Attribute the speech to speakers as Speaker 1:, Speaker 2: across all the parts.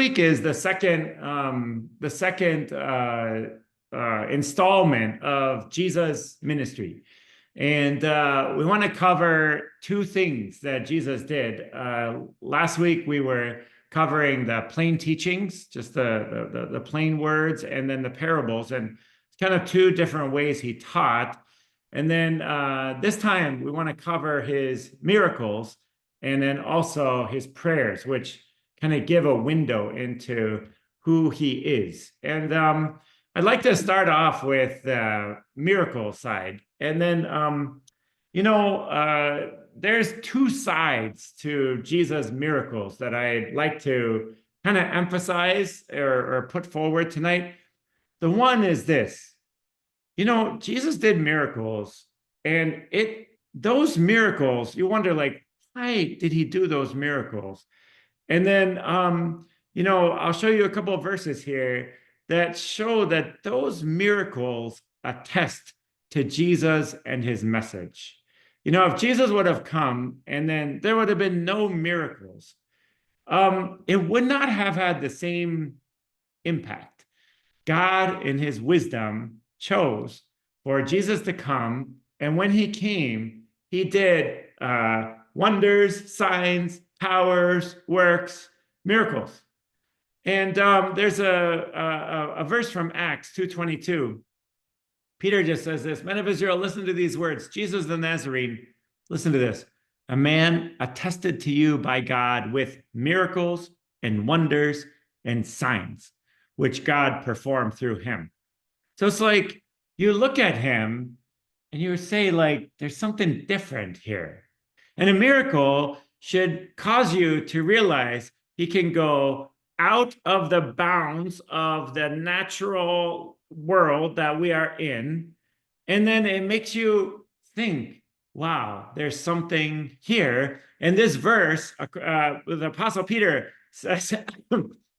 Speaker 1: week is the second installment of Jesus' ministry. And we want to cover two things that Jesus did. Last week, we were covering the plain teachings, just the plain words, and then the parables, and kind of two different ways he taught. And then this time, we want to cover his miracles and then also his prayers, which kind of give a window into who he is. And I'd like to start off with the miracle side. And then, there's two sides to Jesus' miracles that I'd like to kind of emphasize or put forward tonight. The one is this. Jesus did miracles, and those miracles, you wonder, like, why did he do those miracles? And then, I'll show you a couple of verses here that show that those miracles attest to Jesus and his message. If Jesus would have come and then there would have been no miracles, it would not have had the same impact. God, in his wisdom, chose for Jesus to come. And when he came, he did wonders, signs, powers, works, miracles. And there's a verse from Acts 2:22. Peter just says this: Men of Israel, listen to these words. Jesus the Nazarene, listen to this. A man attested to you by God with miracles and wonders and signs, which God performed through him. So it's like you look at him and you say, like, there's something different here. And a miracle should cause you to realize he can go out of the bounds of the natural world that we are in. And then it makes you think, wow, there's something here. And this verse, the Apostle Peter says,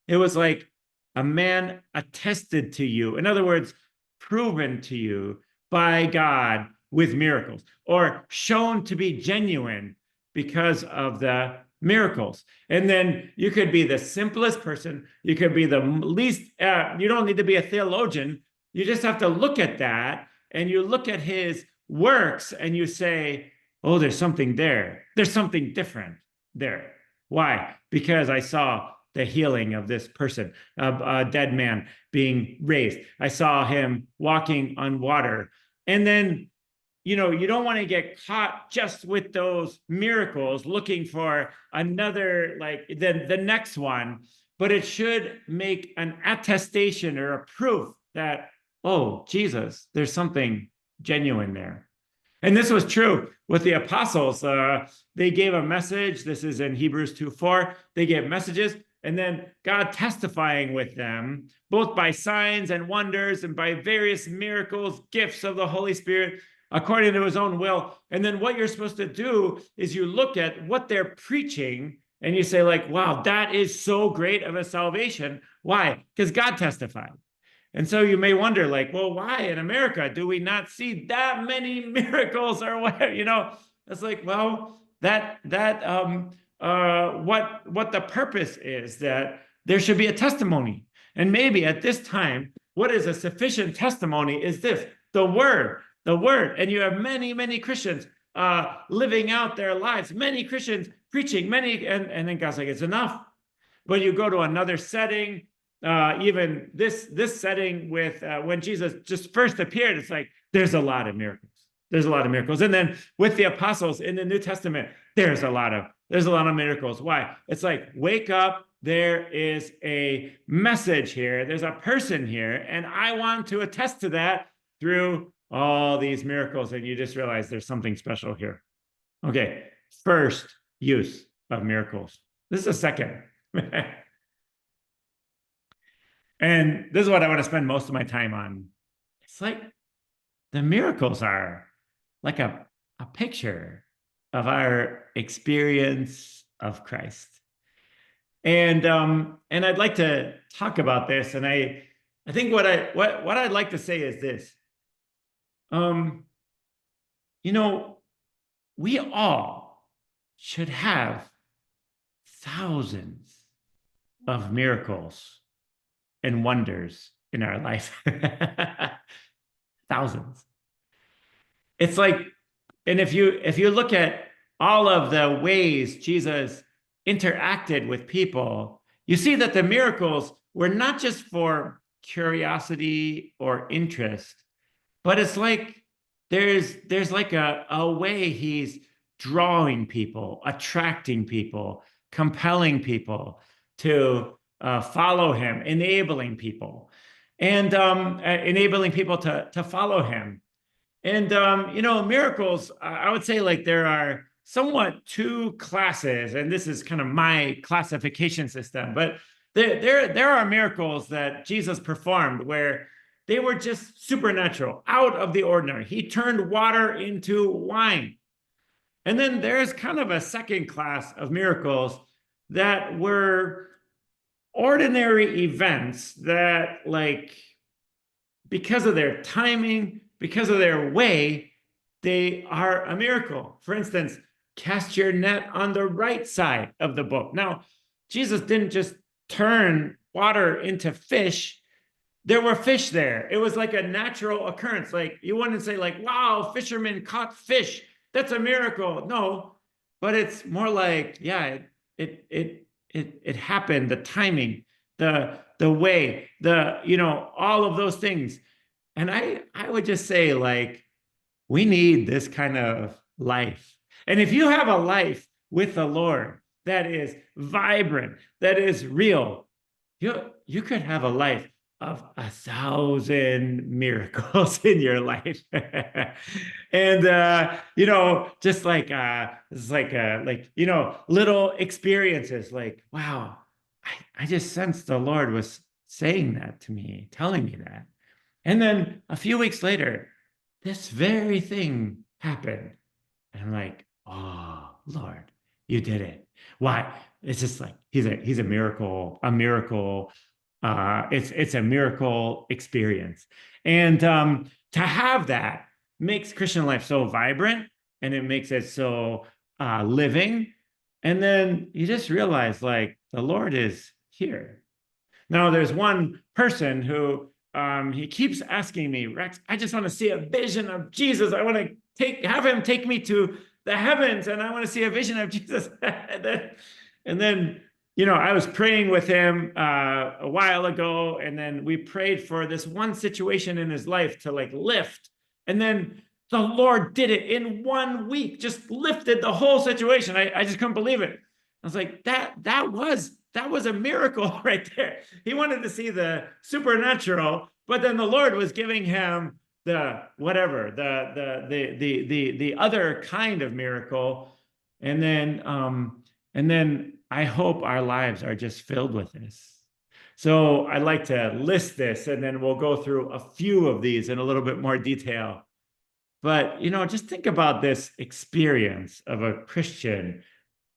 Speaker 1: it was like a man attested to you. In other words, proven to you by God with miracles, or shown to be genuine because of the miracles. And then you could be the simplest person. You could be the least, you don't need to be a theologian. You just have to look at that and you look at his works and you say, oh, there's something there. There's something different there. Why? Because I saw the healing of this person, a dead man being raised. I saw him walking on water. And then, you don't want to get caught just with those miracles, looking for another, like the next one, but it should make an attestation or a proof that, oh, Jesus, there's something genuine there. And this was true with the apostles. They gave a message. This is in Hebrews 2:4. They gave messages, and then God testifying with them, both by signs and wonders and by various miracles, gifts of the Holy Spirit, according to his own will. And then what you're supposed to do is you look at what they're preaching and you say, like, wow, that is so great of a salvation. Why? Because God testified. And so you may wonder, like, well, why in America do we not see that many miracles or whatever? It's like, well, what the purpose is, that there should be a testimony. And maybe at this time, what is a sufficient testimony is this: the word. And you have many, many Christians living out their lives, many Christians preaching, and then God's like, it's enough. But you go to another setting, even this setting with when Jesus just first appeared, it's like, there's a lot of miracles. There's a lot of miracles. And then with the apostles in the New Testament, there's a lot of miracles. Why? It's like, wake up. There is a message here. There's a person here. And I want to attest to that through all these miracles. And you just realize there's something special here. Okay. First use of miracles. This is the second. And this is what I want to spend most of my time on. It's like the miracles are like a picture of our experience of Christ. And I'd like to talk about this. And I think what I'd like to say is this. We all should have thousands of miracles and wonders in our life. Thousands. It's like, and if you look at all of the ways Jesus interacted with people, you see that the miracles were not just for curiosity or interest, but it's like there's like a way he's drawing people, attracting people, compelling people to follow him, enabling people, and enabling people to follow him. And miracles, I would say like there are somewhat two classes, and this is kind of my classification system, but there are miracles that Jesus performed where they were just supernatural, out of the ordinary. He turned water into wine. And then there's kind of a second class of miracles that were ordinary events that, like, because of their timing, because of their way, they are a miracle. For instance, cast your net on the right side of the boat. Now, Jesus didn't just turn water into fish. There were fish there. It was like a natural occurrence. Like, you wouldn't say like, wow, fishermen caught fish. That's a miracle. No, but it's more like, yeah, it happened, the timing, the way, all of those things. And I would just say, like, we need this kind of life. And if you have a life with the Lord that is vibrant, that is real, you could have a life of 1,000 miracles in your life. And just like it's like little experiences, like, wow, I just sensed the Lord was saying that to me, telling me that. And then a few weeks later, this very thing happened. And I'm like, oh, Lord, you did it. Why? It's just like he's a miracle, a miracle. It's a miracle experience. And to have that makes Christian life so vibrant, and it makes it so living. And then you just realize, like, the Lord is here. Now, there's one person who he keeps asking me, Rex, I just want to see a vision of Jesus. I want to have him take me to the heavens, and I want to see a vision of Jesus. and then I was praying with him a while ago, and then we prayed for this one situation in his life to, like, lift. And then the Lord did it in 1 week, just lifted the whole situation. I just couldn't believe it. I was like, that was a miracle right there. He wanted to see the supernatural, but then the Lord was giving him the whatever, the other kind of miracle. And then I hope our lives are just filled with this. So I'd like to list this, and then we'll go through a few of these in a little bit more detail. But just think about this experience of a Christian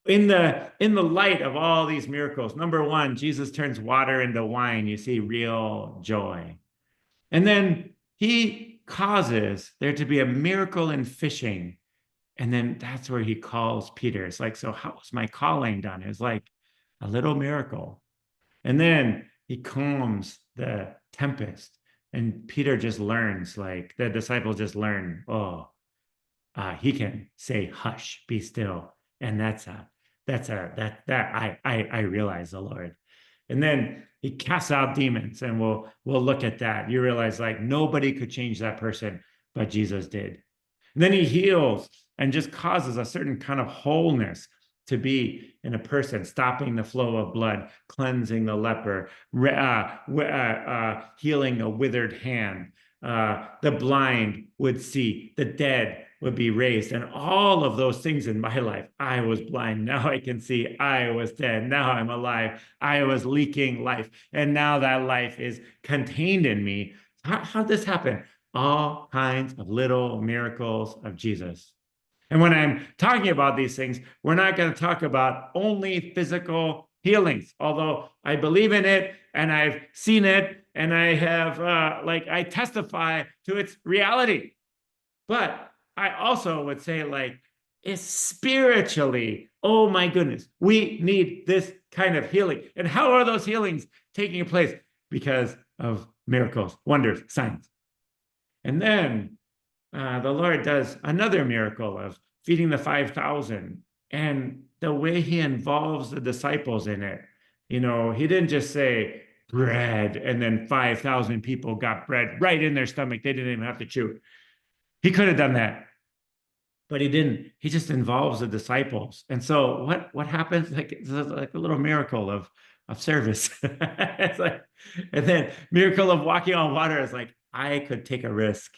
Speaker 1: in the light of all these miracles. Number one, Jesus turns water into wine. You see real joy. And then he causes there to be a miracle in fishing. And then that's where he calls Peter. It's like, so how was my calling done? It was like a little miracle. And then he calms the tempest. And Peter just learns, like, the disciples just learn, he can say, hush, be still. And I realize the Lord. And then he casts out demons, and we'll look at that. You realize, like, nobody could change that person, but Jesus did. And then he heals and just causes a certain kind of wholeness to be in a person, stopping the flow of blood, cleansing the leper, healing a withered hand. The blind would see, the dead would be raised, and all of those things in my life. I was blind, now I can see. I was dead, now I'm alive. I was leaking life, and now that life is contained in me. How'd this happen? All kinds of little miracles of Jesus. And when I'm talking about these things, we're not going to talk about only physical healings, although I believe in it and I've seen it, and I have, I testify to its reality. But I also would say, like, it's spiritually, oh my goodness, we need this kind of healing. And how are those healings taking place? Because of miracles, wonders, signs. And then the Lord does another miracle of feeding the 5,000, and the way he involves the disciples in it. He didn't just say bread and then 5,000 people got bread right in their stomach. They didn't even have to chew. He could have done that, but he didn't. He just involves the disciples. And so what happens? It's like a little miracle of service. It's like, and then miracle of walking on water is like, I could take a risk,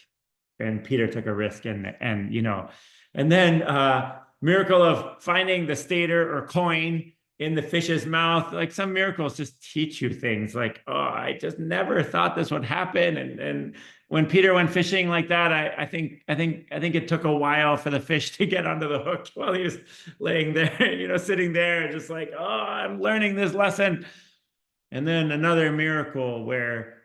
Speaker 1: and Peter took a risk, and and then miracle of finding the stater or coin in the fish's mouth. Like, some miracles just teach you things like, oh, I just never thought this would happen. And when Peter went fishing like that, I think it took a while for the fish to get onto the hook while he was laying there, sitting there, just like, oh, I'm learning this lesson. And then another miracle where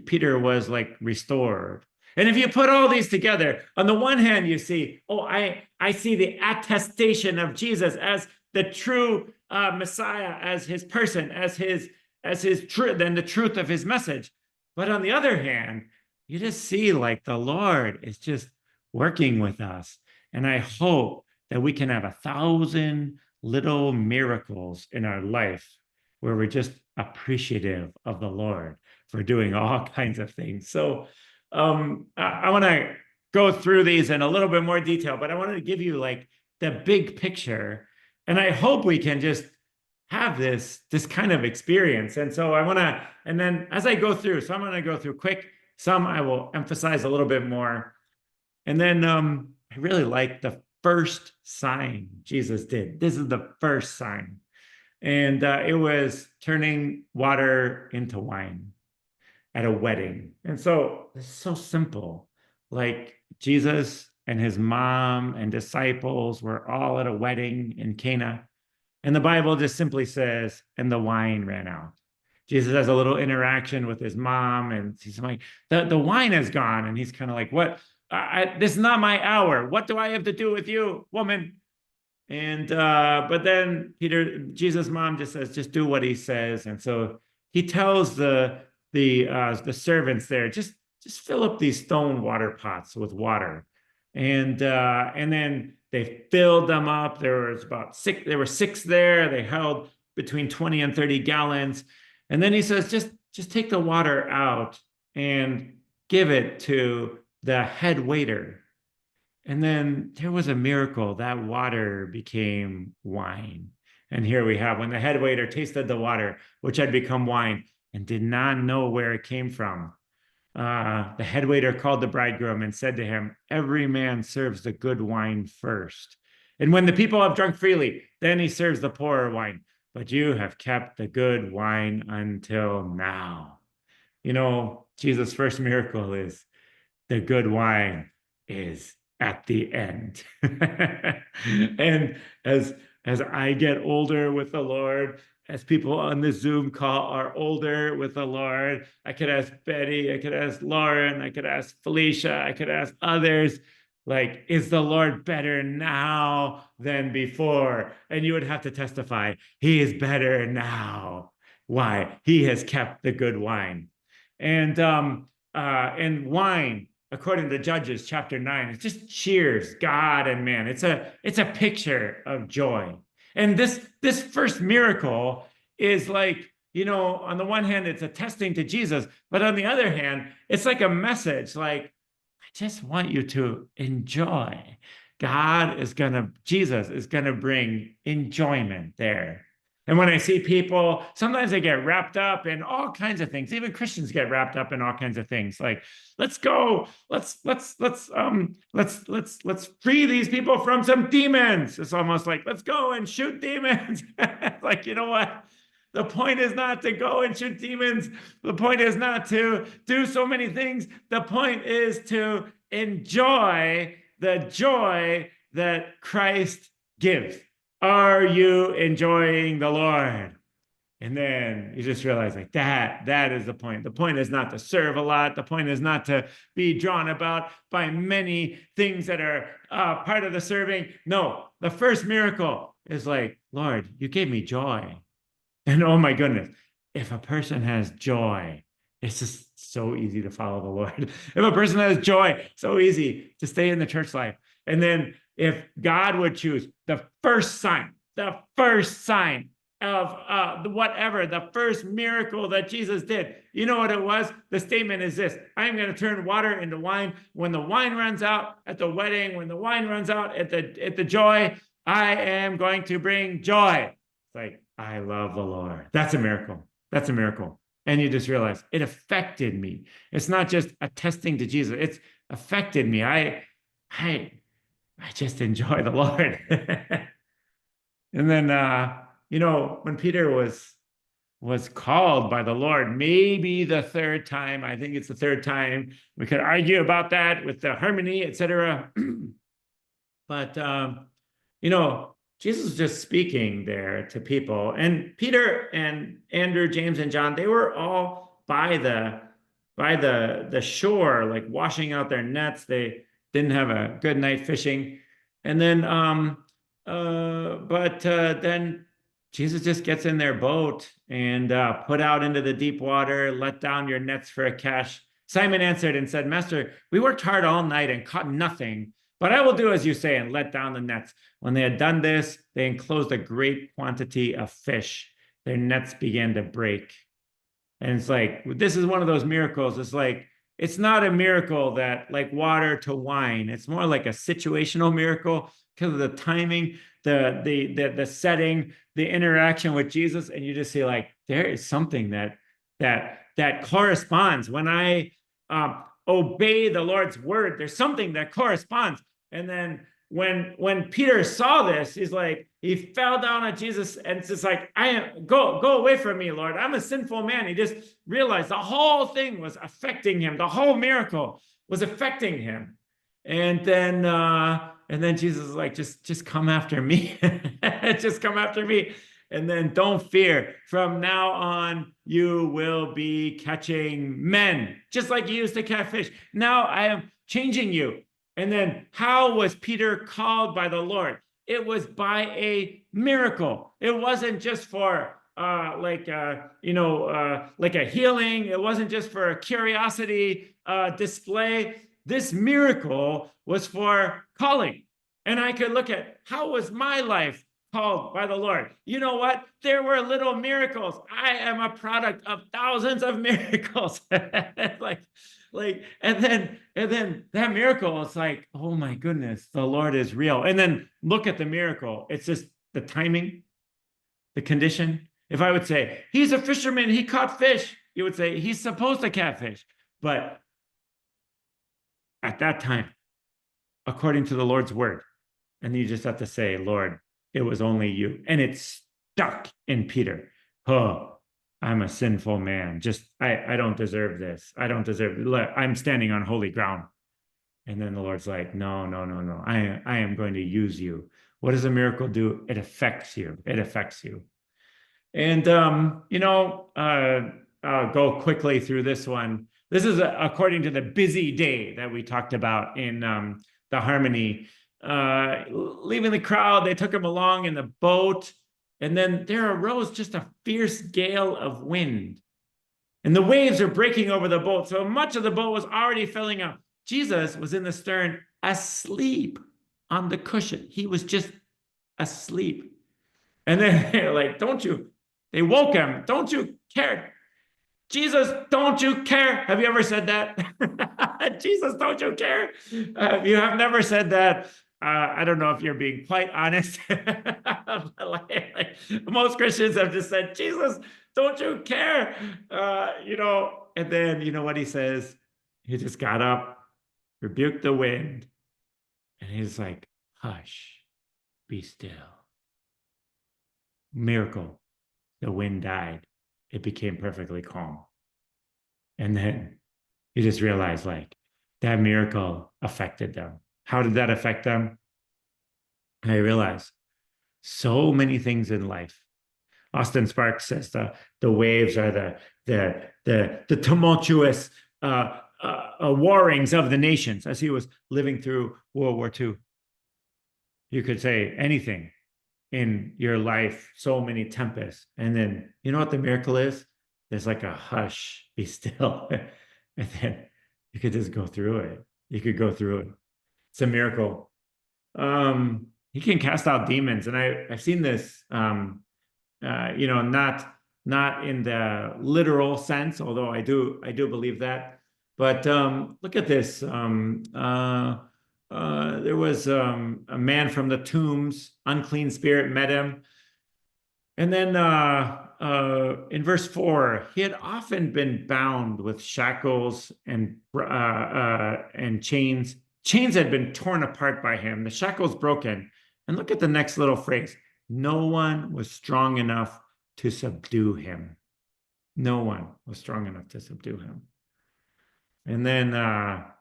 Speaker 1: Peter was like restored. And if you put all these together, on the one hand, you see, oh, I see the attestation of Jesus as the true Messiah, as his person, as his truth, and the truth of his message. But on the other hand, you just see like the Lord is just working with us. And I hope that we can have 1,000 little miracles in our life where we're just appreciative of the Lord for doing all kinds of things. So I want to go through these in a little bit more detail, but I wanted to give you like the big picture. And I hope we can just have this kind of experience. And so and then as I go through, some I'm going to go through quick, some I will emphasize a little bit more. And then I really like the first sign Jesus did. This is the first sign. And it was turning water into wine at a wedding. And so it's so simple. Like, Jesus and his mom and disciples were all at a wedding in Cana. And the Bible just simply says, and the wine ran out. Jesus has a little interaction with his mom, and he's like, the wine is gone. And he's kind of like, what? This is not my hour. What do I have to do with you, woman? And but then Jesus' mom just says, just do what he says. And so he tells the servants there, just fill up these stone water pots with water. And then they filled them up. There were six there. They held between 20 and 30 gallons. And then he says, just take the water out and give it to the head waiter. And then there was a miracle. That water became wine. And here we have, when the head waiter tasted the water, which had become wine, and did not know where it came from, the head waiter called the bridegroom and said to him, every man serves the good wine first. And when the people have drunk freely, then he serves the poorer wine. But you have kept the good wine until now. Jesus' first miracle is the good wine is at the end. And as I get older with the Lord, as people on the Zoom call are older with the Lord, I could ask Betty, I could ask Lauren, I could ask Felicia, I could ask others, like, is the Lord better now than before? And you would have to testify, he is better now. Why? He has kept the good wine. And wine, according to Judges chapter 9, it just cheers God and man. It's a picture of joy. And this first miracle is like, on the one hand, it's attesting to Jesus, but on the other hand, it's like a message, like, I just want you to enjoy. Jesus is gonna bring enjoyment there. And when I see people, sometimes they get wrapped up in all kinds of things. Even Christians get wrapped up in all kinds of things. Like, let's go, let's free these people from some demons. It's almost like, let's go and shoot demons. Like, you know what? The point is not to go and shoot demons. The point is not to do so many things. The point is to enjoy the joy that Christ gives. Are you enjoying the Lord? And then you just realize, like, that is the point. The point is not to serve a lot. The point is not to be drawn about by many things that are part of the serving. No, the first miracle is like, Lord, you gave me joy. And oh my goodness, if a person has joy, it's just so easy to follow the Lord. If a person has joy, so easy to stay in the church life. And then if God would choose the first sign of whatever, the first miracle that Jesus did, you know what it was? The statement is this: I'm going to turn water into wine. When the wine runs out at the wedding, when the wine runs out at the joy, I am going to bring joy. It's like, I love the Lord. That's a miracle. That's a miracle. And you just realize it affected me. It's not just attesting to Jesus. It's affected me. I just enjoy the Lord. And then when Peter was called by the Lord, maybe the third time, I think it's the third time. We could argue about that with the harmony, etc. But Jesus was just speaking there to people. And Peter and Andrew, James, and John, they were all by the shore, like washing out their nets. They didn't have a good night fishing. And then then Jesus just gets in their boat and put out into the deep water, let down your nets for a catch. Simon answered and said, Master, we worked hard all night and caught nothing. But I will do as you say and let down the nets. When they had done this, they enclosed a great quantity of fish. Their nets began to break. And it's like, this is one of those miracles. It's like, it's not a miracle that like water to wine. It's more like a situational miracle because of the timing, the setting, the interaction with Jesus. And you just see like, there is something that corresponds. When I obey the Lord's word, there's something that corresponds. And then when Peter saw this, he's like, he fell down at Jesus and it's just like, go away from me, Lord. I'm a sinful man. He just realized the whole thing was affecting him. The whole miracle was affecting him. And then Jesus is like, just come after me. Just come after me. And then don't fear. From now on, you will be catching men, just like you used to catch fish. Now I am changing you. And then how was Peter called by the Lord? It was by a miracle. It wasn't just for like a healing. It wasn't just for a curiosity display. This miracle was for calling. And I could look at, how was my life called by the Lord? You know what? There were little miracles. I am a product of thousands of miracles. And then that miracle, it's like, oh my goodness, the Lord is real. And then look at the miracle. It's just the timing, the condition. If I would say, he's a fisherman, he caught fish, you would say, he's supposed to catch fish. But at that time, according to the Lord's word, and you just have to say, Lord, it was only you. And it's stuck in Peter. Oh, I'm a sinful man. I don't deserve this. I don't deserve it. I'm standing on holy ground. And then the Lord's like, no. I am going to use you. What does a miracle do? It affects you. It affects you. And, I'll go quickly through this one. This is according to the busy day that we talked about in the harmony. Leaving the crowd, they took him along in the boat. And then there arose just a fierce gale of wind. And the waves are breaking over the boat. So much of the boat was already filling up. Jesus was in the stern, asleep on the cushion. He was just asleep. And then they're like, they woke him. Don't you care? Jesus, don't you care? Have you ever said that? Jesus, don't you care? If you have never said that, I don't know if you're being quite honest. Most Christians have just said, Jesus, don't you care? And then you know what he says? He just got up, rebuked the wind, and he's like, hush, be still. Miracle. The wind died. It became perfectly calm. And then you just realize like that miracle affected them. How did that affect them? I realized so many things in life. Austin Sparks says the waves are the tumultuous warrings of the nations as he was living through World War II. You could say anything in your life, so many tempests. And then you know what the miracle is? There's like a hush, be still. And then you could just go through it. You could go through it. It's a miracle. He can cast out demons. And I've seen this not in the literal sense, although I do believe that. But look at this. There was a man from the tombs, unclean spirit met him. And then in verse 4, he had often been bound with shackles and chains. Chains had been torn apart by him, the shackles broken. And look at the next little phrase. No one was strong enough to subdue him. No one was strong enough to subdue him. And then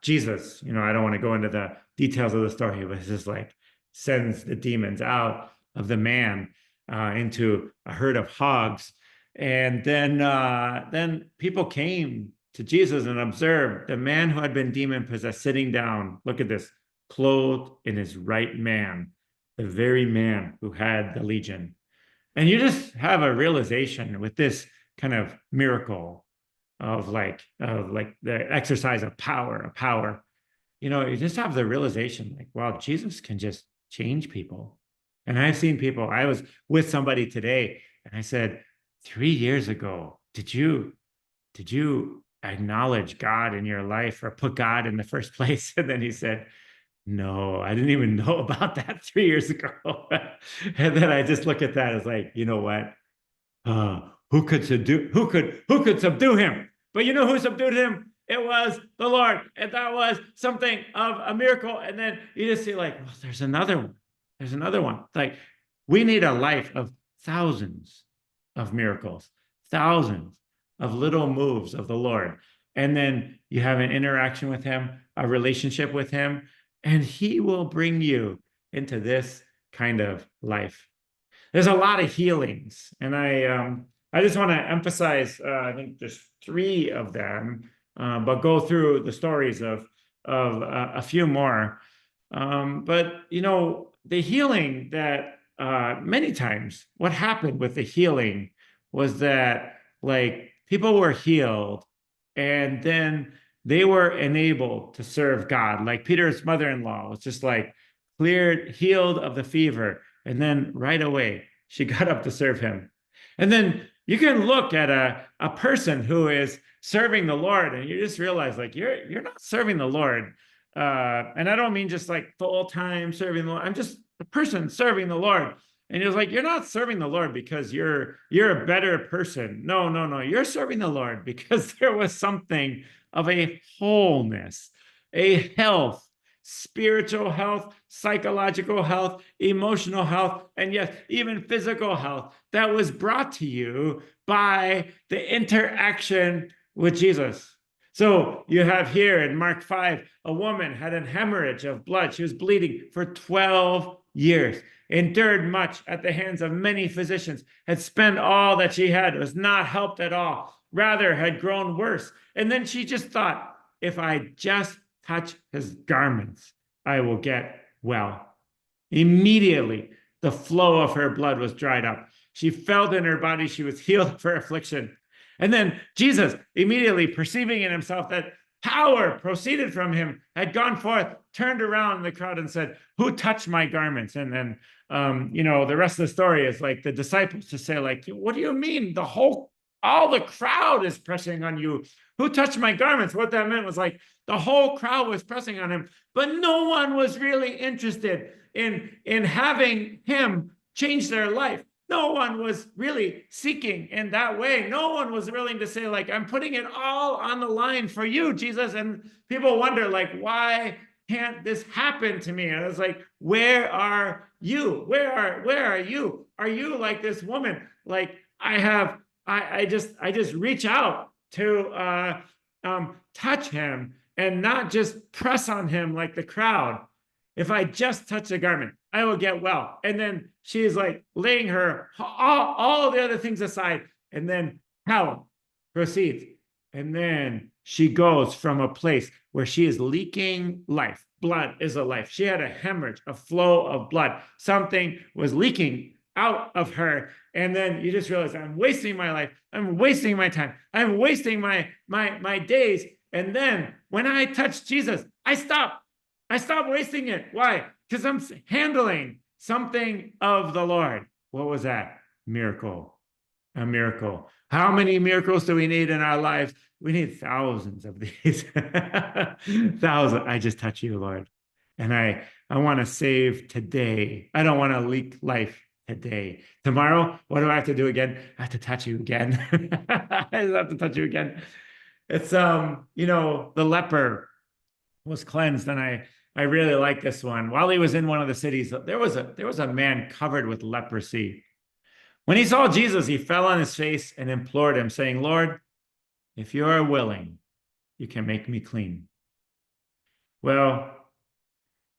Speaker 1: Jesus, I don't want to go into the details of the story, but it's just like sends the demons out of the man into a herd of hogs. And then people came to Jesus and observed the man who had been demon possessed sitting down. Look at this, clothed in his right man, the very man who had the legion. And you just have a realization with this kind of miracle of like the exercise of power. You just have the realization like, wow, Jesus can just change people. And I've seen people, I was with somebody today and I said, 3 years ago, did you acknowledge God in your life or put God in the first place? And then he said, no, I didn't even know about that 3 years ago. And then I just look at that as like, you know what? Who could subdue him? But you know who subdued him? It was the Lord. And that was something of a miracle. And then you just see like, well, there's another one. There's another one. Like we need a life of thousands of miracles, thousands of little moves of the Lord. And then you have an interaction with him, a relationship with him, and he will bring you into this kind of life. There's a lot of healings, and I just want to emphasize, I think there's 3 of them, but go through the stories of a few more. But the healing that many times what happened with the healing was that like people were healed and then they were enabled to serve God. Like Peter's mother-in-law was just like cleared, healed of the fever. And then right away, she got up to serve him. And then you can look at a person who is serving the Lord and you just realize like, you're not serving the Lord. And I don't mean just like full-time serving the Lord. I'm just a person serving the Lord. And he was like, you're not serving the Lord because you're a better person. No. You're serving the Lord because there was something of a wholeness, a health, spiritual health, psychological health, emotional health, and yes, even physical health that was brought to you by the interaction with Jesus. So you have here in Mark 5, a woman had a hemorrhage of blood. She was bleeding for 12 years, endured much at the hands of many physicians, had spent all that she had, was not helped at all, rather had grown worse. And then she just thought, if I just touch his garments, I will get well. Immediately, the flow of her blood was dried up. She felt in her body she was healed of her affliction. And then Jesus, immediately perceiving in himself that power proceeded from him, had gone forth, turned around in the crowd and said, who touched my garments? And then, the rest of the story is like the disciples just say like, what do you mean? All the crowd is pressing on you. Who touched my garments? What that meant was like the whole crowd was pressing on him, but no one was really interested in having him change their life. No one was really seeking in that way. No one was willing to say like, I'm putting it all on the line for you, Jesus. And people wonder like, why can't this happen to me? And it's like, where are you? Where are you? Are you like this woman? Like I just reach out to touch him and not just press on him like the crowd. If I just touch the garment, I will get well. And then she's like laying her all the other things aside, and then power proceeds. And then she goes from a place where she is leaking life. Blood is a life. She had a hemorrhage, a flow of blood. Something was leaking out of her. And then you just realize, I'm wasting my life. I'm wasting my time. I'm wasting my days. And then when I touch Jesus, I stop. I stop wasting it. Why? Because I'm handling something of the Lord. What was that? Miracle. A miracle. How many miracles do we need in our lives? We need thousands of these. Thousands. I just touch you, Lord. And I want to save today. I don't want to leak life today. Tomorrow, what do I have to do again? I have to touch you again. I have to touch you again. It's the leper was cleansed, and I really like this one. While he was in one of the cities, there was a man covered with leprosy. When he saw Jesus, he fell on his face and implored him, saying, Lord, if you are willing, you can make me clean. Well,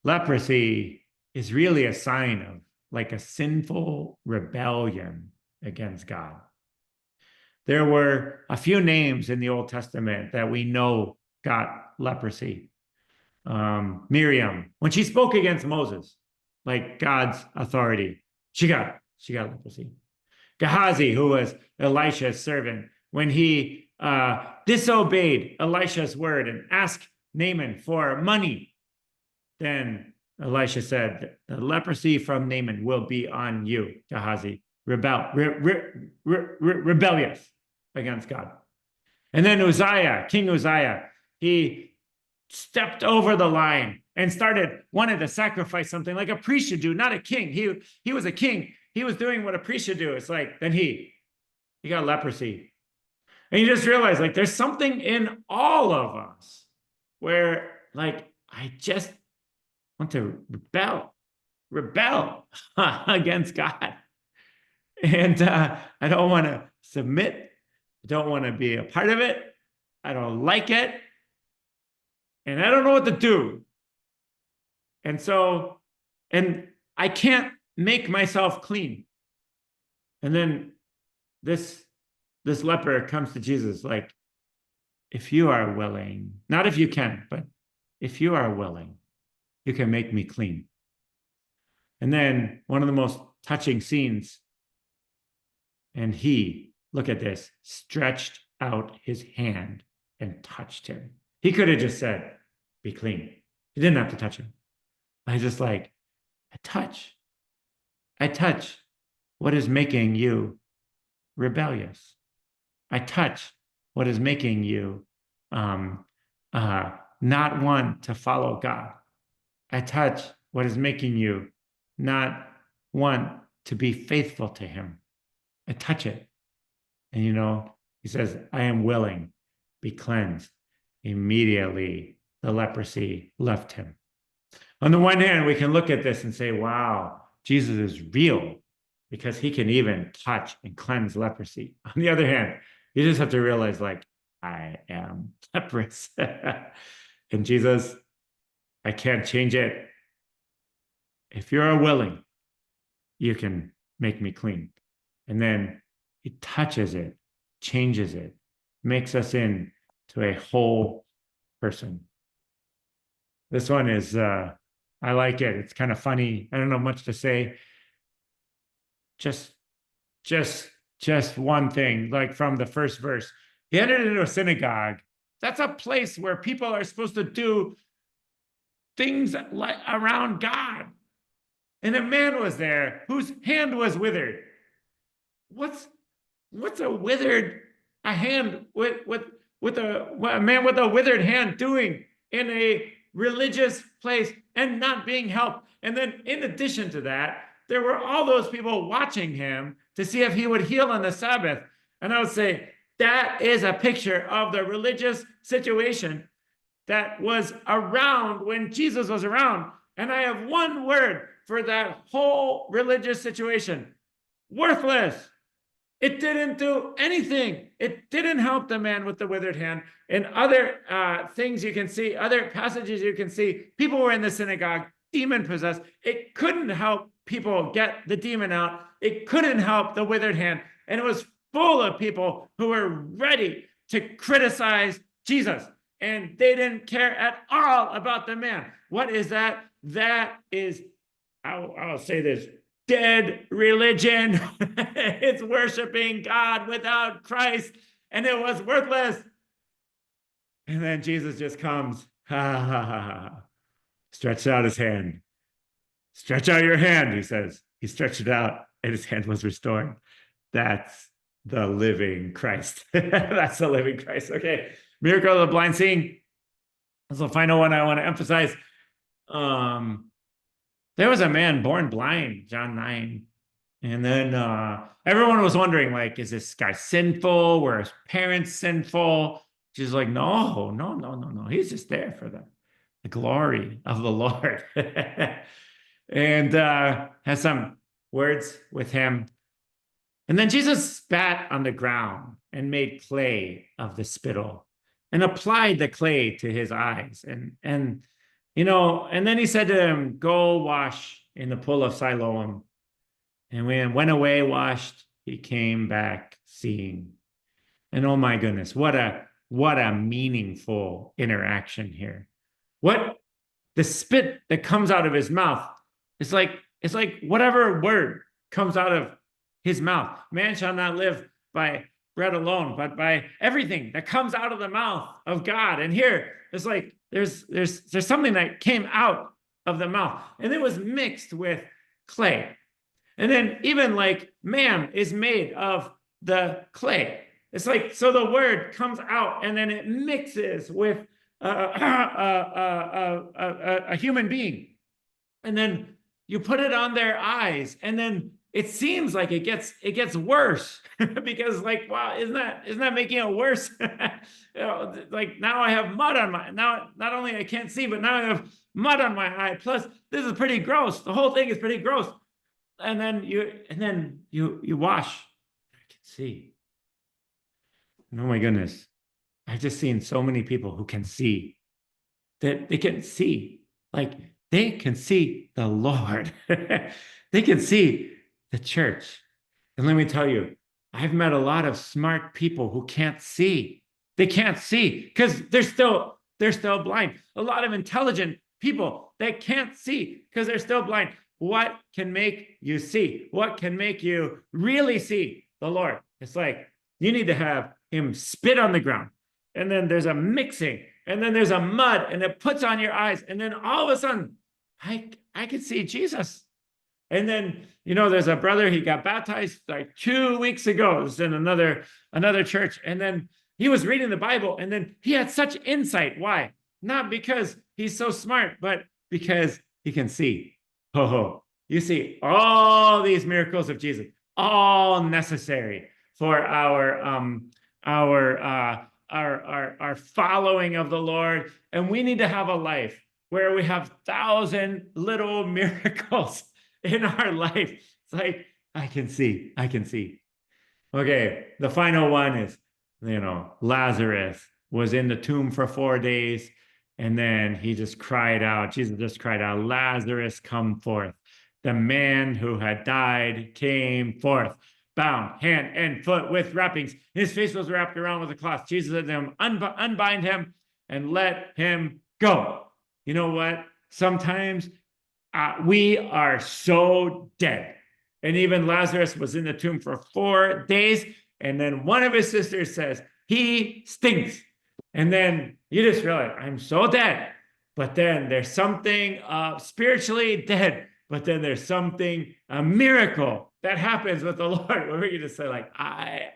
Speaker 1: leprosy is really a sign of like a sinful rebellion against God. There were a few names in the Old Testament that we know got leprosy. Miriam, when she spoke against Moses, like God's authority, she got leprosy. Gehazi, who was Elisha's servant, when he disobeyed Elisha's word and asked Naaman for money, then Elisha said, the leprosy from Naaman will be on you, Gehazi. Rebellious against God. And then Uzziah, King Uzziah, he stepped over the line and wanted to sacrifice something like a priest should do, not a king. He was a king. He was doing what a priest should do. It's like, then he got leprosy. And you just realize, like, there's something in all of us where, like, I just want to rebel against God. And I don't want to submit. I don't want to be a part of it. I don't like it. And I don't know what to do. And I can't make myself clean. And then this leper comes to Jesus like, if you are willing, not if you can, but if you are willing, you can make me clean. And then one of the most touching scenes, and he, look at this, stretched out his hand and touched him. He could have just said, be clean. He didn't have to touch him. I just like, I touch what is making you rebellious. I touch what is making you not want to follow God. I touch what is making you not want to be faithful to him. I touch it. And he says, I am willing, be cleansed. Immediately, the leprosy left him. On the one hand, we can look at this and say, wow, Jesus is real because he can even touch and cleanse leprosy. On the other hand, you just have to realize, like, I am leprous. And Jesus, I can't change it. If you're willing, you can make me clean. And then he touches it, changes it, makes us into a whole person. This one is, I like it. It's kind of funny. I don't know much to say. Just one thing, like from the first verse. He entered into a synagogue. That's a place where people are supposed to do things like around God. And a man was there whose hand was withered. What's a hand with a man with a withered hand doing in a religious place and not being helped? And then in addition to that, there were all those people watching him to see if he would heal on the Sabbath. And I would say that is a picture of the religious situation that was around when Jesus was around. And I have one word for that whole religious situation: worthless. It didn't do anything. It didn't help the man with the withered hand. In other things you can see, other passages you can see, people were in the synagogue, demon possessed. It couldn't help people get the demon out. It couldn't help the withered hand. And it was full of people who were ready to criticize Jesus. And they didn't care at all about the man. What is that? That is, I'll say this, dead religion. It's worshiping God without Christ, and it was worthless. And then Jesus just comes, stretched out his hand. Stretch out your hand, he says. He stretched it out, and his hand was restored. That's the living Christ. That's the living Christ. Okay. Miracle of the blind seeing. That's the final one I want to emphasize. There was a man born blind, John 9. And then everyone was wondering, like, is this guy sinful? Were his parents sinful? She's like, no. He's just there for the glory of the Lord. And has some words with him. And then Jesus spat on the ground and made clay of the spittle and applied the clay to his eyes. And then he said to him, go wash in the pool of Siloam. And when he went away, washed, he came back seeing. And oh my goodness, what a meaningful interaction here. What the spit that comes out of his mouth, it's like whatever word comes out of his mouth. Man shall not live by bread alone, but by everything that comes out of the mouth of God. And here it's like there's something that came out of the mouth, and it was mixed with clay. And then even like man is made of the clay. It's like, so the word comes out and then it mixes with a human being. And then you put it on their eyes, and then it seems like it gets worse because, like, wow, isn't that making it worse? Like now I have mud on my, now not only I can't see, but now I have mud on my eye. Plus, this is pretty gross. The whole thing is pretty gross. And then you wash. I can see. And oh my goodness, I've just seen so many people who can see, that they can see, like they can see the Lord. They can see the church. And let me tell you, I've met a lot of smart people who can't see. They can't see because they're still blind. A lot of intelligent people that can't see because they're still blind. What can make you see? What can make you really see the Lord? It's like you need to have him spit on the ground, and then there's a mixing, and then there's a mud, and it puts on your eyes, and then all of a sudden, I could see Jesus. And then, there's a brother, he got baptized like 2 weeks ago. It was in another church. And then he was reading the Bible, and then he had such insight. Why? Not because he's so smart, but because he can see. You see all these miracles of Jesus, all necessary for our following of the Lord. And we need to have a life where we have 1,000 little miracles in our life. It's like, I can see. Okay, the final one is, Lazarus was in the tomb for 4 days, and then he just cried out. Jesus just cried out, Lazarus, come forth. The man who had died came forth, bound hand and foot with wrappings. His face was wrapped around with a cloth. Jesus said to him, unbind him and let him go. You know what? Sometimes we are so dead. And even Lazarus was in the tomb for 4 days. And then one of his sisters says, he stinks. And then you just realize, I'm so dead. But then there's something spiritually dead. But then there's something, a miracle that happens with the Lord, where we can just say, like, I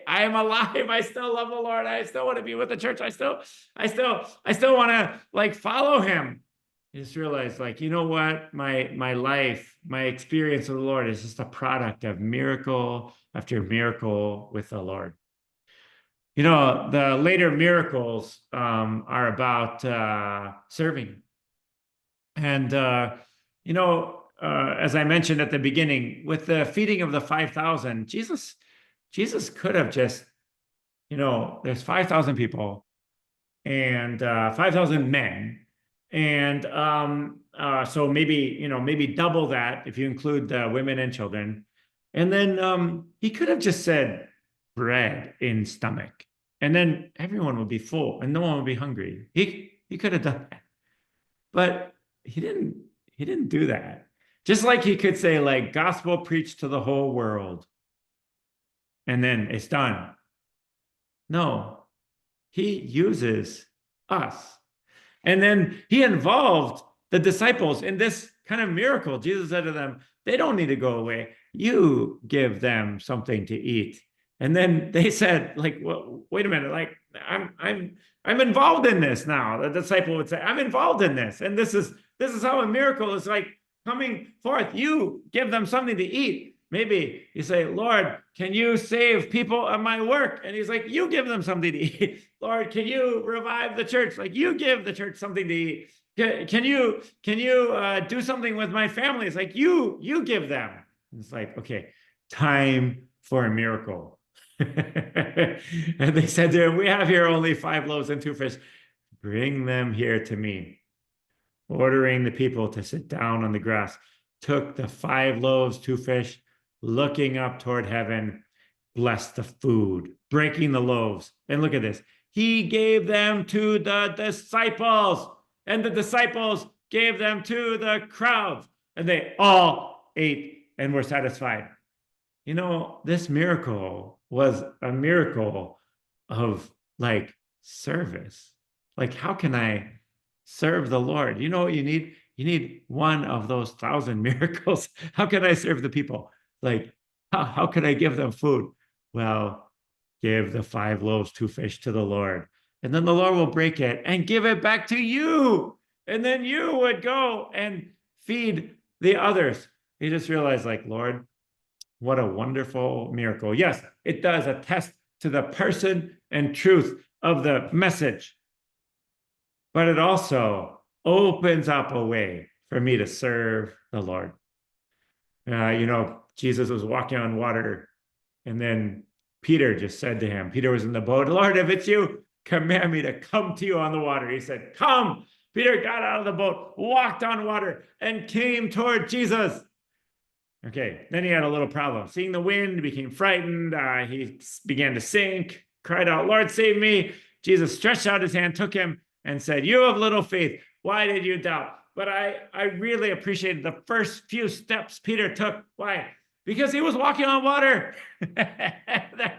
Speaker 1: am alive. I still love the Lord. I still want to be with the church. I still want to like follow him. You just realize, like, you know what? My life, my experience with the Lord is just a product of miracle after miracle with the Lord. The later miracles are about serving. And, as I mentioned at the beginning, with the feeding of the 5,000, Jesus could have just, there's 5,000 people and 5,000 men. And so maybe double that if you include the women and children. And then he could have just said bread in stomach, and then everyone would be full and no one would be hungry. He could have done that, but he didn't do that. Just like he could say, like, gospel preached to the whole world, and then it's done. No, he uses us. And then he involved the disciples in this kind of miracle. Jesus said to them, they don't need to go away. You give them something to eat. And then they said, like, well, wait a minute, like, I'm involved in this now. The disciple would say, I'm involved in this. And this is how a miracle is like coming forth. You give them something to eat. Maybe you say, Lord, can you save people of my work? And he's like, you give them something to eat. Lord, can you revive the church? Like, you give the church something to eat. Can you do something with my family? It's like, you give them. It's like, okay, time for a miracle. And they said to him, we have here only 5 loaves and 2 fish. Bring them here to me. Ordering the people to sit down on the grass, took the 5 loaves, 2 fish, looking up toward heaven, blessed the food, breaking the loaves. And look at this. He gave them to the disciples, and the disciples gave them to the crowds, and they all ate and were satisfied. You know, this miracle was a miracle of like service. Like, how can I serve the Lord? You know what you need? You need one of those 1,000 miracles. How can I serve the people? Like, how can I give them food? Well, give the 5 loaves, 2 fish to the Lord. And then the Lord will break it and give it back to you. And then you would go and feed the others. You just realize, like, Lord, what a wonderful miracle. Yes, it does attest to the person and truth of the message, but it also opens up a way for me to serve the Lord. You know, Jesus was walking on water, and then Peter just said to him, Peter was in the boat, Lord, if it's you, command me to come to you on the water. He said, come. Peter got out of the boat, walked on water, and came toward Jesus. Okay, then he had a little problem. Seeing the wind, became frightened. He began to sink, cried out, Lord, save me. Jesus stretched out his hand, took him, and said, you have little faith. Why did you doubt? But I really appreciated the first few steps Peter took. Why? Because he was walking on water. and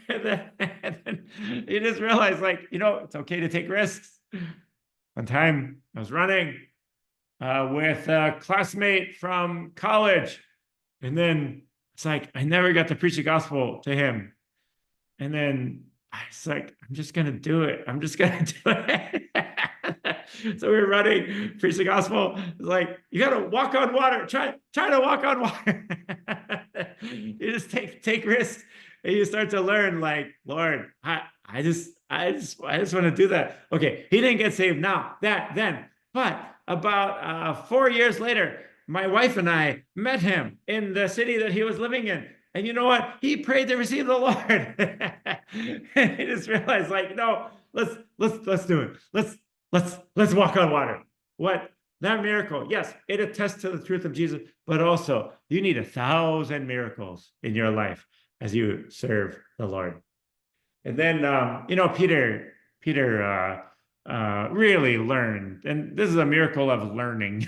Speaker 1: then he just realized, like, you know, it's okay to take risks. One time I was running with a classmate from college. And then it's like, I never got to preach the gospel to him. And then I was like, I'm just going to do it. I'm just going to do it. So we were running, preach the gospel. It's like, you got to walk on water. Try to walk on water. You just take risks. And you start to learn, like, Lord, I just want to do that. Okay, he didn't get saved then. But about 4 years later, my wife and I met him in the city that he was living in. And you know what? He prayed to receive the Lord. And he just realized, like, no, let's do it. Let's walk on water. What? That miracle, yes, it attests to the truth of Jesus, but also you need 1,000 miracles in your life as you serve the Lord. And then, you know, Peter really learned, and this is a miracle of learning.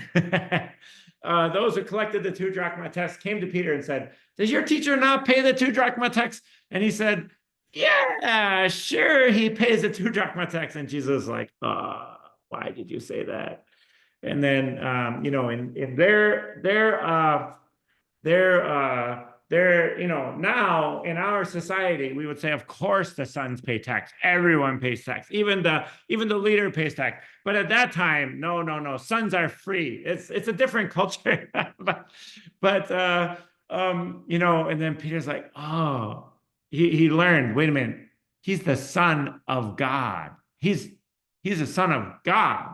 Speaker 1: Those who collected the 2 drachma tax came to Peter and said, does your teacher not pay the 2 drachma tax? And he said, yeah, sure, he pays the 2 drachma tax. And Jesus was like, why did you say that? And then, you know, in their you know, now in our society, we would say, of course, the sons pay tax. Everyone pays tax. Even the leader pays tax. But at that time, no, sons are free. It's a different culture. but you know, and then Peter's like, oh, he learned, wait a minute, he's the son of God. He's the son of God.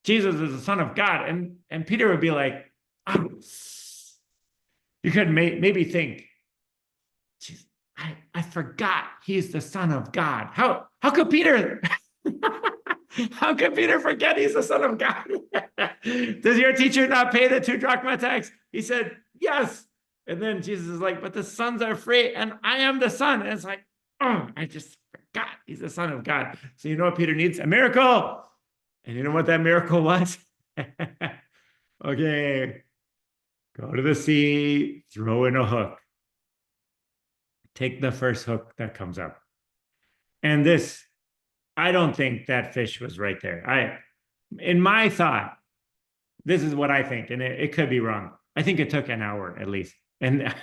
Speaker 1: Jesus is the son of God. And Peter would be like, oh, you could maybe think, I forgot he's the son of God. How could Peter how could Peter forget he's the son of God? Does your teacher not pay the 2 drachma tax? He said, yes. And then Jesus is like, but the sons are free and I am the son. And it's like, oh, I just forgot he's the son of God. So you know what Peter needs? A miracle. And you know what that miracle was? Okay. Go to the sea, throw in a hook, take the first hook that comes up. And this, I don't think that fish was right there. In my thought, this is what I think, and it could be wrong. I think it took an hour at least. And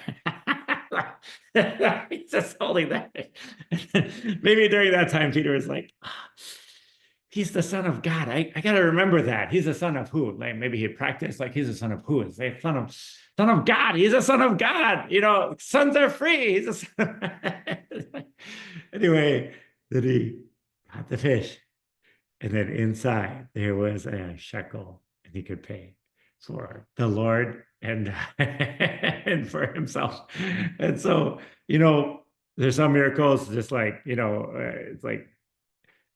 Speaker 1: he's just holding that. Maybe during that time, Peter was like, he's the son of God. I got to remember that. He's the son of who? Like maybe he practiced like he's the son of who? It's like son of God. He's a son of God. You know, sons are free. He's a son of... Anyway, then he got the fish. And then inside there was a shekel, and he could pay for the Lord and and for himself. And so, there's some miracles just like, it's like,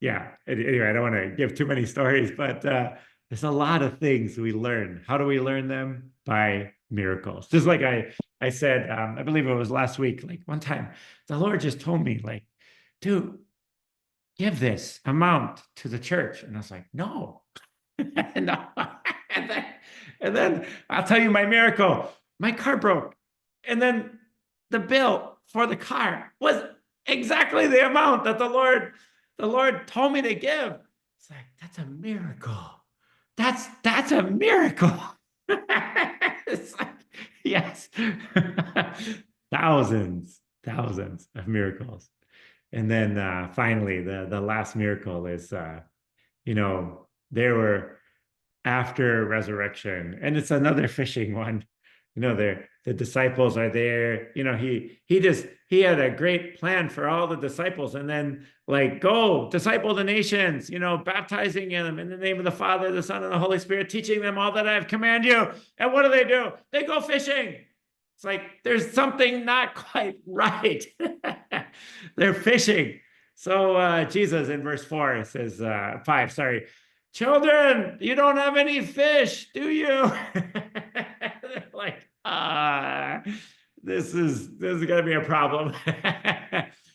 Speaker 1: yeah. Anyway, I don't want to give too many stories, but there's a lot of things we learn. How do we learn them? By miracles. Just like I said, I believe it was last week, like one time, the Lord just told me, like, dude, give this amount to the church. And I was like, no. No. And then, and then I'll tell you my miracle. My car broke. And then the bill for the car was exactly the amount that the Lord told me to give. It's like, that's a miracle. That's a miracle. It's like, yes. Thousands of miracles. And then finally, the last miracle is, they were after resurrection, and it's another fishing one. The disciples are there. He had a great plan for all the disciples, and then like, go disciple the nations, baptizing them in the name of the Father, the Son, and the Holy Spirit, teaching them all that I have commanded you. And what do? They go fishing. It's like there's something not quite right. They're fishing. So Jesus in verse 4 says, 5, sorry, children, you don't have any fish, do you? They're like, this is gonna be a problem.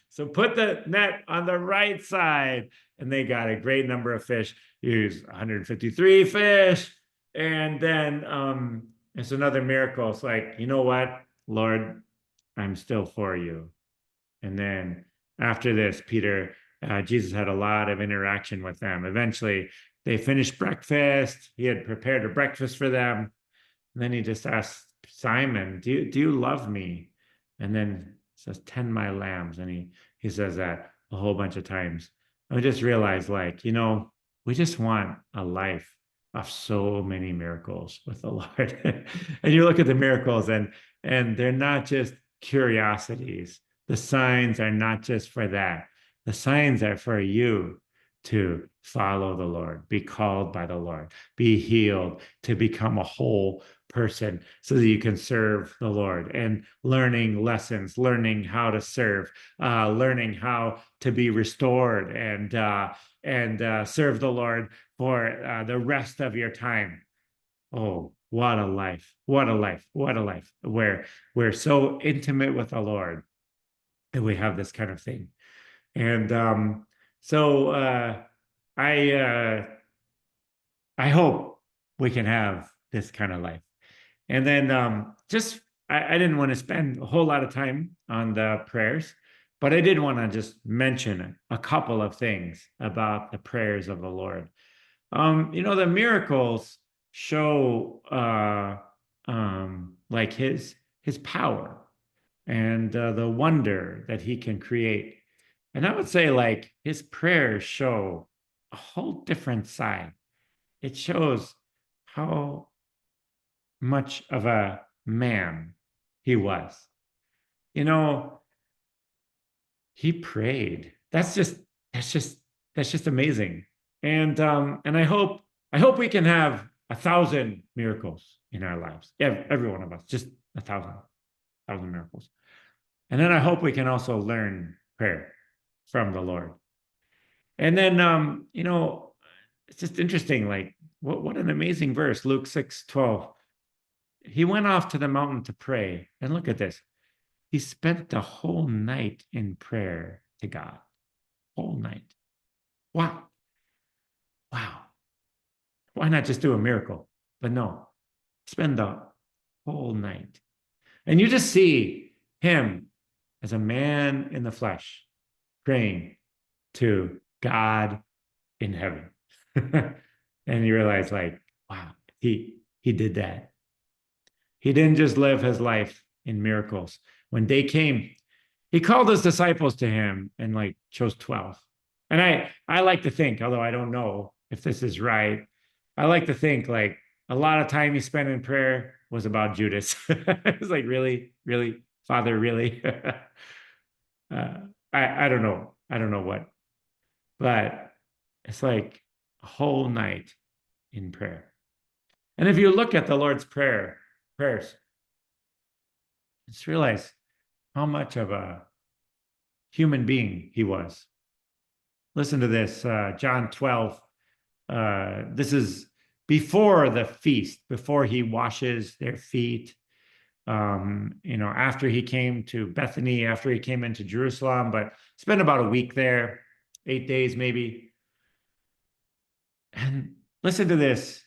Speaker 1: So put the net on the right side. And they got a great number of fish. Use 153 fish. And then it's another miracle. It's like, you know what, Lord, I'm still for you. And then after this, Jesus had a lot of interaction with them. Eventually, they finished breakfast. He had prepared a breakfast for them. And then he just asked Simon, do you love me? And then says, tend my lambs. And he says that a whole bunch of times. I just realized, like, we just want a life of so many miracles with the Lord. And you look at the miracles, and they're not just curiosities. The signs are not just for that. The signs are for you to follow the Lord, be called by the Lord, be healed, to become a whole person so that you can serve the Lord, and learning lessons, learning how to serve, learning how to be restored and serve the Lord for the rest of your time. Oh, what a life. What a life. What a life where we're so intimate with the Lord that we have this kind of thing. And so I hope we can have this kind of life. And then I didn't want to spend a whole lot of time on the prayers, but I did want to just mention a couple of things about the prayers of the Lord. The miracles show like his power and the wonder that he can create. And I would say, like, his prayers show a whole different side. It shows how much of a man he was. He prayed. That's just amazing. And I hope we can have 1,000 miracles in our lives. Yeah, every one of us, just 1,000 miracles. And then I hope we can also learn prayer from the Lord. And then it's just interesting, like what an amazing verse, Luke 6:12. He went off to the mountain to pray. And look at this. He spent the whole night in prayer to God. Whole night. Wow. Wow. Why not just do a miracle? But no, spend whole night. And you just see him as a man in the flesh praying to God in heaven. And you realize, like, wow, he did that. He didn't just live his life in miracles. When day came, he called his disciples to him and like chose 12. And I like to think, although I don't know if this is right, I like to think like a lot of time he spent in prayer was about Judas. It's like, really, really, Father, really? I don't know. I don't know what, but it's like a whole night in prayer. And if you look at the Lord's prayers, just realize how much of a human being he was. Listen to this, John 12. This is before the feast, before he washes their feet. After he came to Bethany, after he came into Jerusalem, but spent about a week there, 8 days maybe. And listen to this,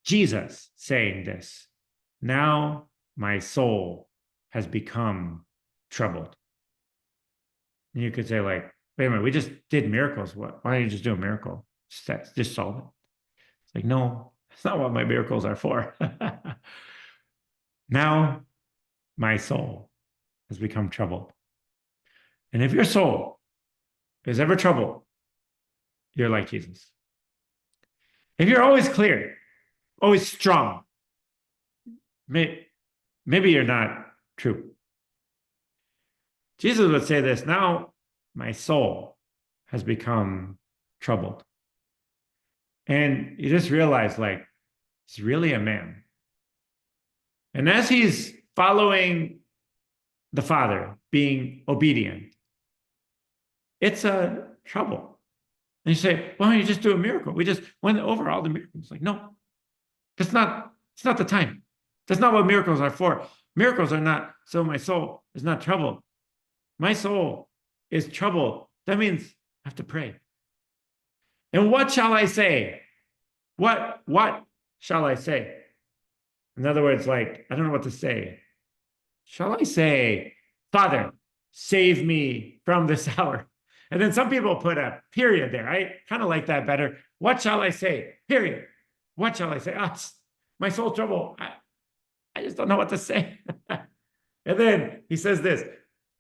Speaker 1: Jesus saying this, now my soul has become troubled. And you could say like, wait a minute, we just did miracles. Why don't you just do a miracle? Just solve it. It's like, no, that's not what my miracles are for. Now my soul has become troubled. And if your soul is ever troubled, you're like Jesus. If you're always clear, always strong, maybe you're not true. Jesus would say this, now my soul has become troubled. And you just realize, like, he's really a man. And as he's following the Father, being obedient, it's a trouble. And you say, why don't you just do a miracle? We just went over all the miracles. Like, no, it's not the time. That's not what miracles are for. Miracles are not, so my soul is not troubled. My soul is troubled. That means I have to pray. And what shall I say? What shall I say? In other words, like, I don't know what to say. Shall I say, Father, save me from this hour? And then some people put a period there. I kind of like that better. What shall I say? Period. What shall I say? My soul's trouble. I just don't know what to say. And then he says this,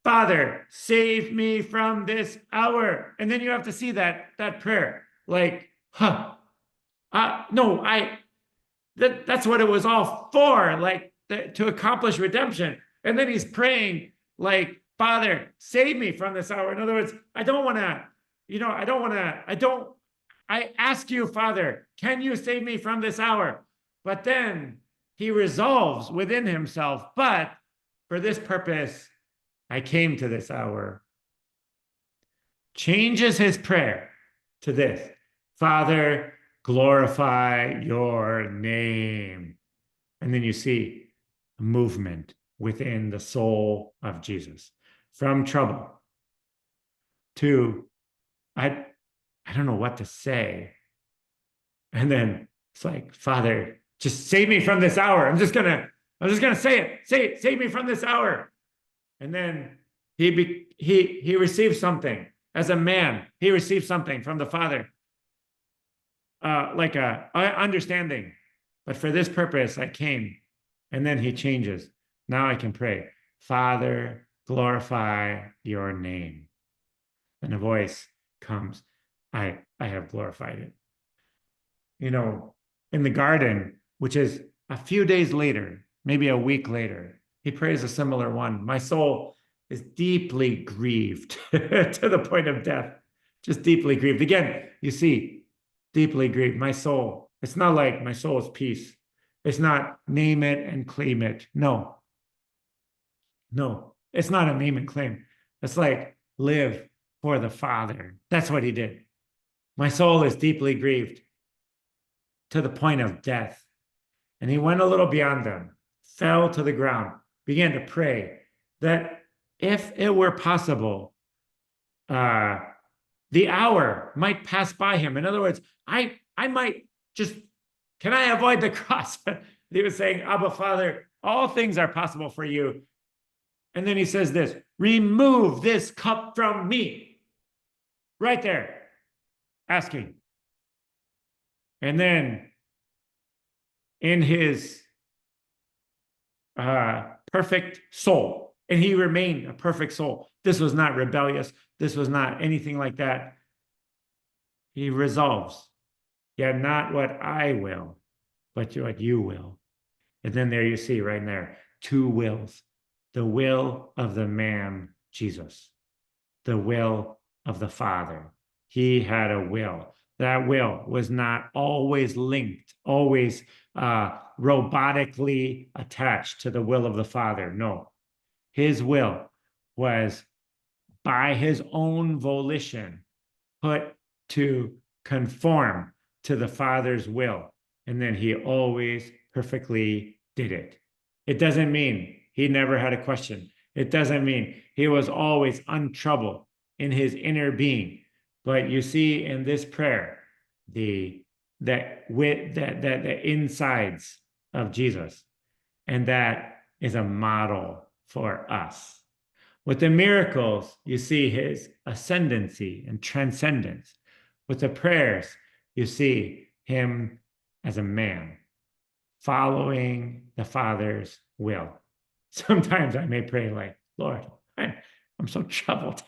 Speaker 1: Father, save me from this hour. And then you have to see that prayer. Like, that's what it was all for, like to accomplish redemption. And then he's praying like, Father, save me from this hour. In other words, I ask you, Father, can you save me from this hour? But then he resolves within himself, but for this purpose, I came to this hour. Changes his prayer to this, Father, glorify your name. And then you see a movement within the soul of Jesus from trouble to, I don't know what to say. And then it's like, Father, just save me from this hour. I'm just gonna say it. Save me from this hour. And then he receives something. As a man, he receives something from the Father. Like a understanding. But for this purpose, I came. And then he changes. Now I can pray, Father, glorify your name. And a voice comes, I have glorified it. In the garden, which is a few days later, maybe a week later, he prays a similar one. My soul is deeply grieved to the point of death, just deeply grieved. Again, you see, deeply grieved. My soul, it's not like my soul is peace. It's not name it and claim it. No, it's not a name and claim. It's like live for the Father. That's what he did. My soul is deeply grieved to the point of death. And he went a little beyond them, fell to the ground, began to pray that if it were possible, the hour might pass by him. In other words, I might just, can I avoid the cross? He was saying, Abba, Father, all things are possible for you. And then he says this, remove this cup from me. Right there, asking. And then in his perfect soul, and he remained a perfect soul. This was not rebellious. This was not anything like that. He resolves, yet not what I will, but what you will. And then there you see right there, two wills. The will of the man, Jesus. The will of the Father. He had a will. That will was not always linked, always robotically attached to the will of the Father. No, his will was by his own volition put to conform to the Father's will. And then he always perfectly did it. It doesn't mean he never had a question. It doesn't mean he was always untroubled in his inner being. But you see in this prayer, the insides of Jesus. And that is a model for us. With the miracles, you see his ascendancy and transcendence. With the prayers, you see him as a man, following the Father's will. Sometimes I may pray like, Lord, I'm so troubled.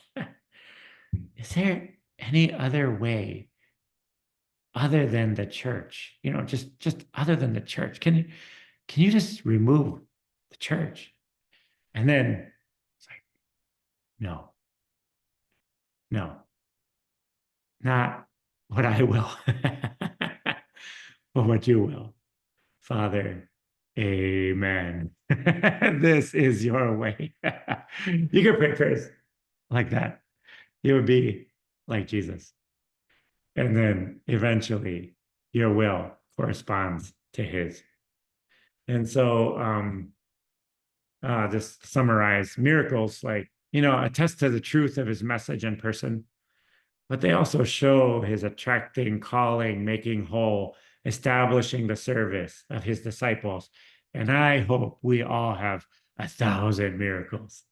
Speaker 1: Is there any other way other than the church? Just other than the church. Can you just remove the church? And then it's like, no, not what I will, but what you will. Father, amen. This is your way. You can pray prayers like that. You would be like Jesus. And then eventually your will corresponds to his. And so just to summarize, miracles attest to the truth of his message and person, but they also show his attracting, calling, making whole, establishing the service of his disciples. And I hope we all have 1,000 miracles.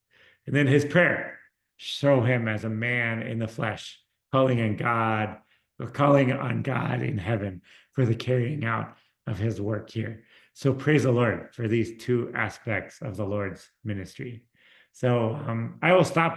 Speaker 1: And then his prayer, show him as a man in the flesh, calling on God in heaven for the carrying out of his work here. So praise the Lord for these two aspects of the Lord's ministry. So I will stop there.